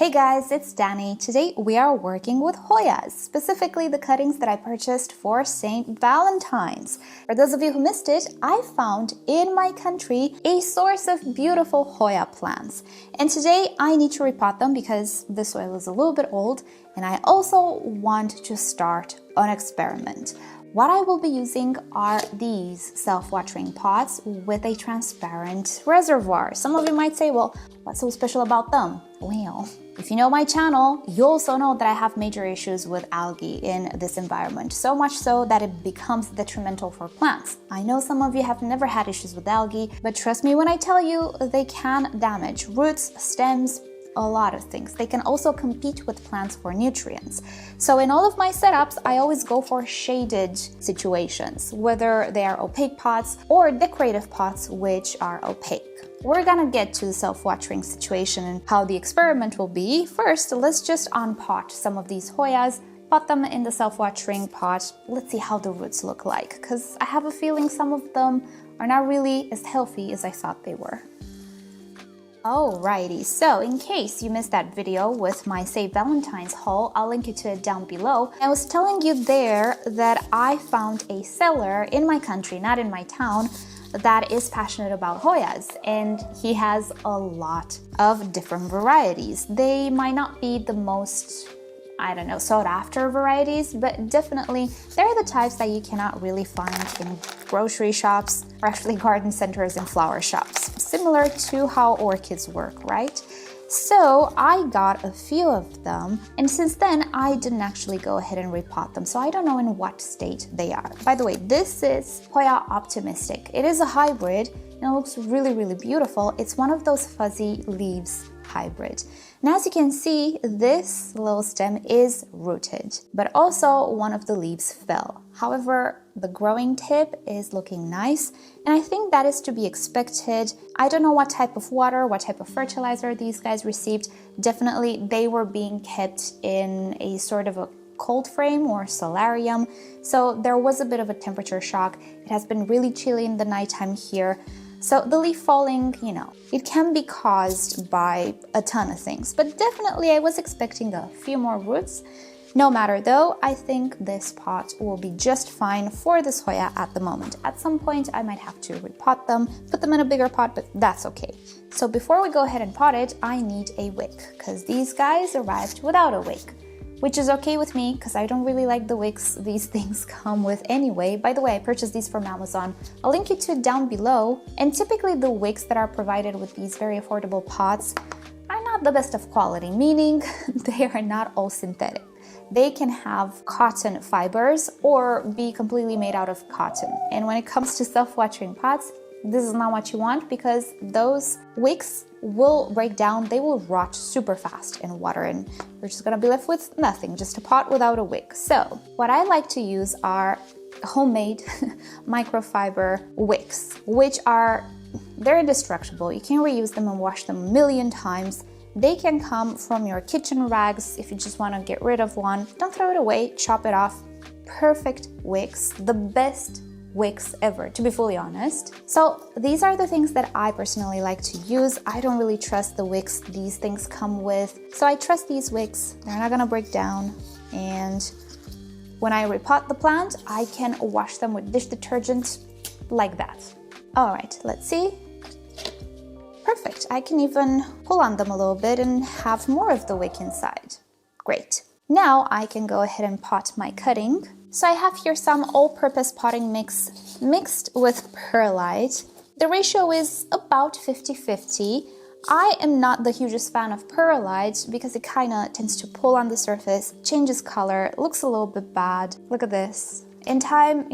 Hey guys, it's Danny. Today we are working with Hoyas, specifically the cuttings that I purchased for St. Valentine's. For those of you who missed it, I found in my country a source of beautiful Hoya plants. And today I need to repot them because the soil is a little bit old and I also want to start an experiment. What I will be using are these self-watering pots with a transparent reservoir. Some of you might say, well, what's so special about them? Well, if you know my channel, you also know that I have major issues with algae in this environment, so much so that it becomes detrimental for plants. I know some of you have never had issues with algae, but trust me when I tell you they can damage roots, stems, a lot of things. They can also compete with plants for nutrients. So in all of my setups, I always go for shaded situations, whether they are opaque pots or decorative pots which are opaque. We're gonna get to the self-watering situation and how the experiment will be. First, let's just unpot some of these Hoyas, pot them in the self-watering pot. Let's see how the roots look like, because I have a feeling some of them are not really as healthy as I thought they were. Alrighty, so in case you missed that video with my St. Valentine's haul, I'll link you to it down below. I was telling you there that I found a seller in my country, not in my town, that is passionate about Hoyas, and he has a lot of different varieties. They might not be the most, sought after varieties, but definitely they're the types that you cannot really find in grocery shops or actually garden centers and flower shops, similar to how orchids work, right? So I got a few of them, and since then I didn't actually go ahead and repot them, so I don't know in what state they are. By the way, this is Hoya Optimistic. It is a hybrid and it looks really, really beautiful. It's one of those fuzzy leaves hybrid. And as you can see, this little stem is rooted, but also one of the leaves fell. However, the growing tip is looking nice, and I think that is to be expected. I don't know what type of water, what type of fertilizer these guys received. Definitely they were being kept in a sort of a cold frame or solarium, so there was a bit of a temperature shock. It has been really chilly in the nighttime here. So the leaf falling, it can be caused by a ton of things, but definitely I was expecting a few more roots. No matter though, I think this pot will be just fine for this Hoya at the moment. At some point I might have to repot them, put them in a bigger pot, but that's okay. So before we go ahead and pot it, I need a wick, because these guys arrived without a wick. Which is okay with me because I don't really like the wicks these things come with anyway. By the way, I purchased these from Amazon. I'll link you to it down below. And typically the wicks that are provided with these very affordable pots are not the best of quality, meaning they are not all synthetic. They can have cotton fibers or be completely made out of cotton. And when it comes to self-watering pots, this is not what you want because those wicks will break down, they will rot super fast in water and you're just gonna be left with nothing, just a pot without a wick. So what I like to use are homemade microfiber wicks, which they're indestructible. You can reuse them and wash them a million times. They can come from your kitchen rags if you just wanna get rid of one. Don't throw it away, chop it off. Perfect wicks, the best wicks ever, to be fully honest. So these are the things that I personally like to use. I don't really trust the wicks these things come with. So I trust these wicks. They're not gonna break down. And when I repot the plant, I can wash them with dish detergent like that. All right, let's see. Perfect. I can even pull on them a little bit and have more of the wick inside. Great. Now I can go ahead and pot my cutting. So I have here some all-purpose potting mix mixed with perlite. The ratio is about 50-50. I am not the hugest fan of perlite because it kind of tends to pull on the surface, changes color, looks a little bit bad. Look at this. In time,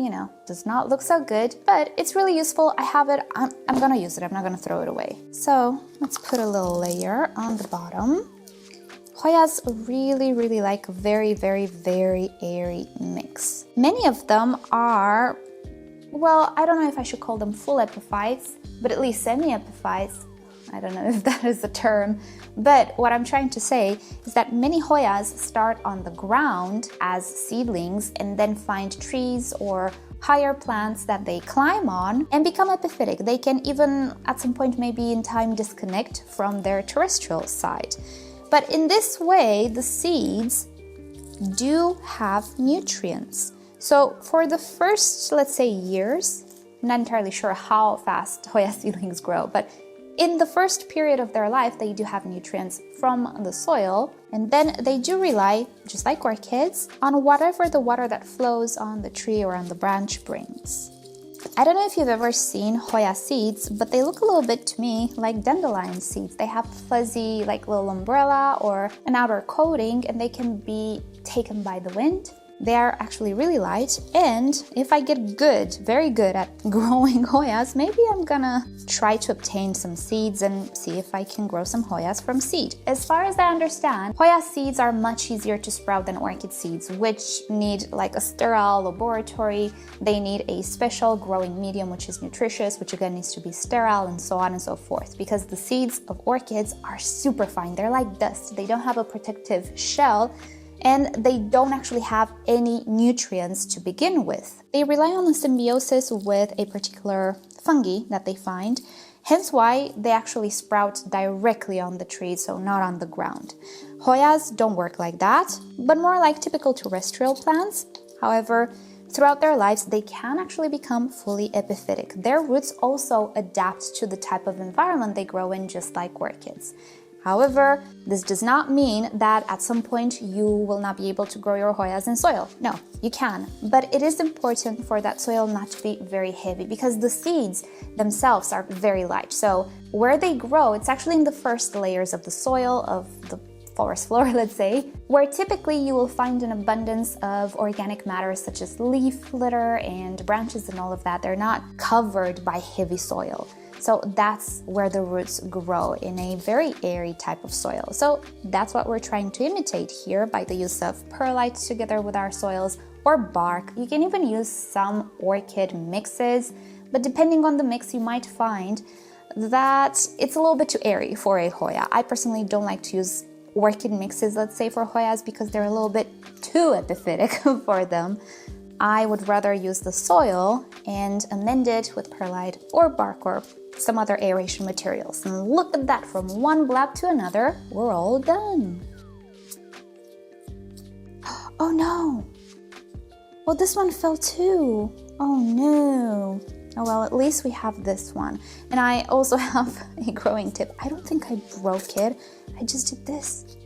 does not look so good, but it's really useful. I have it. I'm gonna use it. I'm not gonna throw it away. So let's put a little layer on the bottom. Hoyas really, really like a very, very, very airy mix. Many of them are, well, I don't know if I should call them full epiphytes, but at least semi-epiphytes. I don't know if that is a term, but what I'm trying to say is that many Hoyas start on the ground as seedlings and then find trees or higher plants that they climb on and become epiphytic. They can even, at some point, maybe in time, disconnect from their terrestrial side. But in this way, the seeds do have nutrients. So for the first, let's say, years, I'm not entirely sure how fast Hoya seedlings grow, but in the first period of their life, they do have nutrients from the soil, and then they do rely, just like orchids, on whatever the water that flows on the tree or on the branch brings. I don't know if you've ever seen Hoya seeds, but they look a little bit to me like dandelion seeds. They have fuzzy, like little umbrella or an outer coating, and they can be taken by the wind. They are actually really light, and if I get good, very good at growing Hoyas, maybe I'm gonna try to obtain some seeds and see if I can grow some Hoyas from seed. As far as I understand, Hoya seeds are much easier to sprout than orchid seeds, which need like a sterile laboratory. They need a special growing medium which is nutritious, which again needs to be sterile, and so on and so forth, because the seeds of orchids are super fine. They're like dust. They don't have a protective shell, and they don't actually have any nutrients to begin with. They rely on a symbiosis with a particular fungi that they find, hence why they actually sprout directly on the tree, so not on the ground. Hoyas don't work like that, but more like typical terrestrial plants. However, throughout their lives, they can actually become fully epiphytic. Their roots also adapt to the type of environment they grow in, just like orchids. However, this does not mean that at some point you will not be able to grow your Hoyas in soil. No, you can, but it is important for that soil not to be very heavy because the seeds themselves are very light. So where they grow, it's actually in the first layers of the soil, of the forest floor, let's say, where typically you will find an abundance of organic matter such as leaf litter and branches and all of that. They're not covered by heavy soil. So that's where the roots grow, in a very airy type of soil. So that's what we're trying to imitate here by the use of perlite together with our soils, or bark. You can even use some orchid mixes, but depending on the mix, you might find that it's a little bit too airy for a Hoya. I personally don't like to use orchid mixes, let's say, for Hoyas because they're a little bit too epiphytic for them. I would rather use the soil and amend it with perlite or bark or some other aeration materials. And look at that, from one blab to another, we're all done. Oh no! Well, this one fell too. Oh no. Oh well, at least we have this one. And I also have a growing tip. I don't think I broke it. I just did this.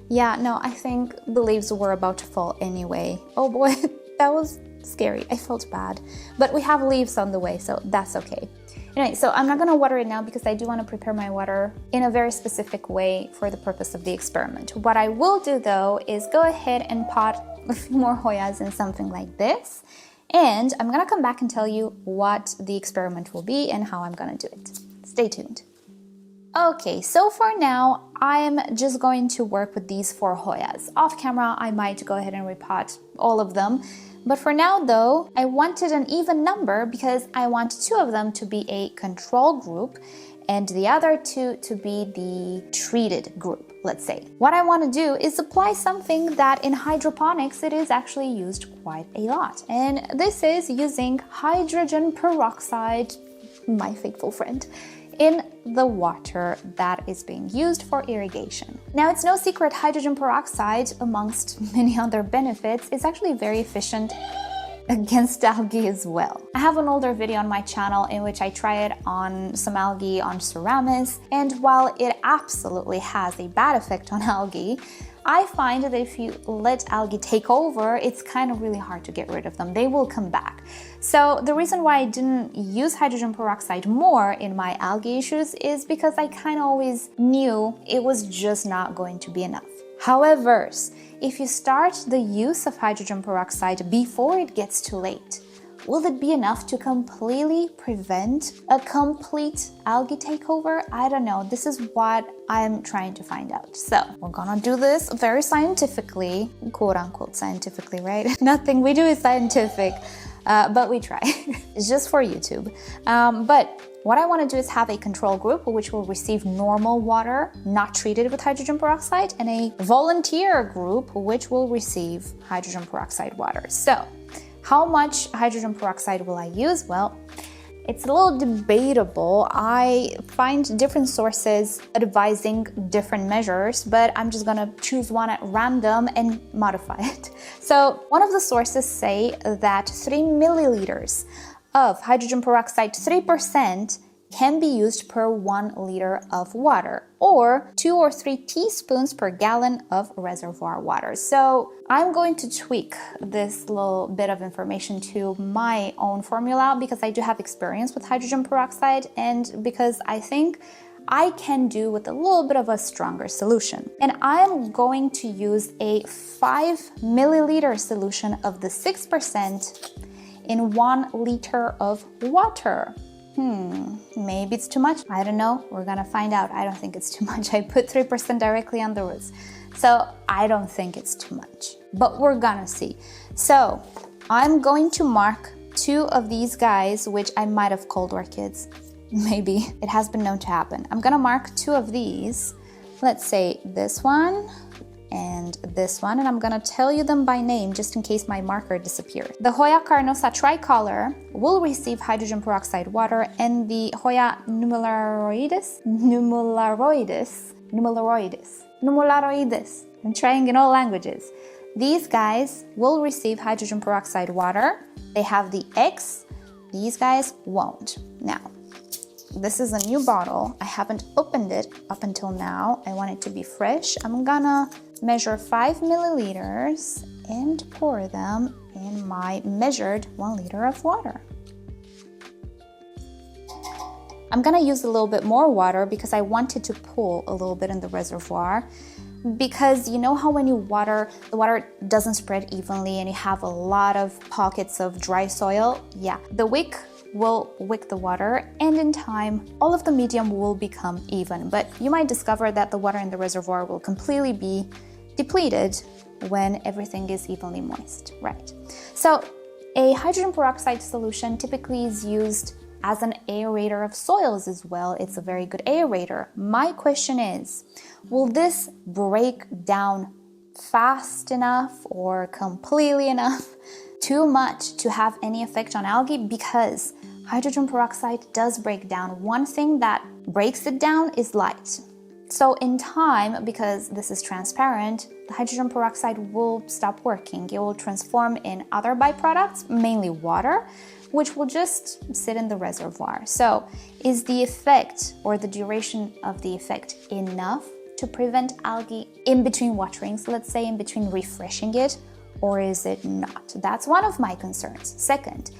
Yeah, no, I think the leaves were about to fall anyway. Oh boy, that was scary. I felt bad. But we have leaves on the way, so that's okay. Anyway, so I'm not gonna water it now because I do want to prepare my water in a very specific way for the purpose of the experiment. What I will do though is go ahead and pot a few more Hoyas in something like this. And I'm gonna come back and tell you what the experiment will be and how I'm gonna do it. Stay tuned. Okay, so for now, I'm just going to work with these 4 Hoyas. Off camera, I might go ahead and repot all of them. But for now though, I wanted an even number because I want 2 of them to be a control group and the other 2 to be the treated group, let's say. What I want to do is apply something that in hydroponics it is actually used quite a lot. And this is using hydrogen peroxide, my faithful friend, in the water that is being used for irrigation. Now, it's no secret hydrogen peroxide, amongst many other benefits, is actually very efficient against algae as well. I have an older video on my channel in which I try it on some algae on Ceramis, and while it absolutely has a bad effect on algae, I find that if you let algae take over, it's kind of really hard to get rid of them. They will come back. So the reason why I didn't use hydrogen peroxide more in my algae issues is because I kind of always knew it was just not going to be enough. However, if you start the use of hydrogen peroxide before it gets too late, will it be enough to completely prevent a complete algae takeover? I don't know. This is what I'm trying to find out. So we're gonna do this very scientifically, quote unquote scientifically, right? Nothing we do is scientific, but we try. It's just for YouTube. But what I want to do is have a control group which will receive normal water, not treated with hydrogen peroxide, and a volunteer group which will receive hydrogen peroxide water. So how much hydrogen peroxide will I use? Well, It's a little debatable. I find different sources advising different measures, but I'm just gonna choose one at random and modify it. So one of the sources say that 3 milliliters of hydrogen peroxide, 3%, can be used per 1 liter of water, or 2 or 3 teaspoons per gallon of reservoir water. So I'm going to tweak this little bit of information to my own formula because I do have experience with hydrogen peroxide and because I think I can do with a little bit of a stronger solution. And I'm going to use a 5 milliliter solution of the 6% in 1 liter of water. Maybe it's too much. I don't know. We're gonna find out. I don't think it's too much. I put 3% directly on the roots. So I don't think it's too much, but we're gonna see. So I'm going to mark 2 of these guys, which I might have called orchids. Maybe. It has been known to happen. I'm gonna mark 2 of these. Let's say this one and this one, and I'm gonna tell you them by name just in case my marker disappeared. The Hoya carnosa tricolor will receive hydrogen peroxide water, and the Hoya numularoides, I'm trying in all languages. These guys will receive hydrogen peroxide water. They have the X, these guys won't. Now, this is a new bottle. I haven't opened it up until now. I want it to be fresh. I'm gonna measure 5 milliliters and pour them in my measured 1 liter of water. I'm gonna use a little bit more water because I wanted to pull a little bit in the reservoir, because you know how when you water, the water doesn't spread evenly and you have a lot of pockets of dry soil? Yeah, the wick will wick the water, and in time all of the medium will become even, but you might discover that the water in the reservoir will completely be depleted when everything is evenly moist, right? So a hydrogen peroxide solution typically is used as an aerator of soils as well. It's a very good aerator. My question is, will this break down fast enough or completely enough, too much to have any effect on algae? Because hydrogen peroxide does break down. One thing that breaks it down is light. So in time, because this is transparent, the hydrogen peroxide will stop working. It will transform in other byproducts, mainly water, which will just sit in the reservoir. So is the effect or the duration of the effect enough to prevent algae in between waterings, let's say in between refreshing it, or is it not? That's one of my concerns. Second,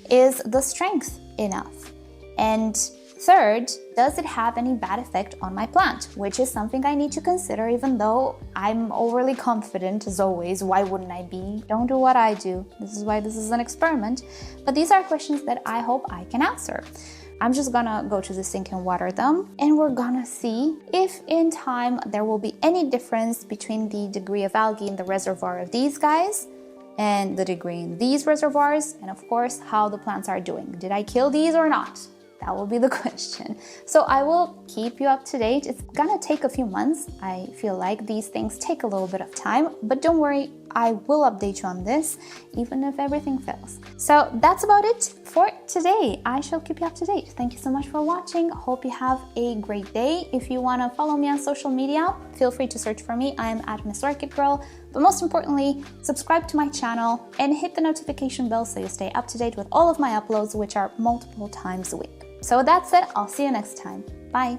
is the strength enough? And third, does it have any bad effect on my plant? Which is something I need to consider, even though I'm overly confident as always. Why wouldn't I be? Don't do what I do. This is why this is an experiment. But these are questions that I hope I can answer. I'm just gonna go to the sink and water them, and we're gonna see if in time there will be any difference between the degree of algae in the reservoir of these guys and the degree in these reservoirs, and of course how the plants are doing. Did I kill these or not? That will be the question. So I will keep you up to date. It's gonna take a few months. I feel like these things take a little bit of time, but don't worry, I will update you on this, even if everything fails. So that's about it for today. I shall keep you up to date. Thank you so much for watching. Hope you have a great day. If you wanna follow me on social media, feel free to search for me. I am at MissOrchidGirl. But most importantly, subscribe to my channel and hit the notification bell so you stay up to date with all of my uploads, which are multiple times a week. So that's it. I'll see you next time. Bye.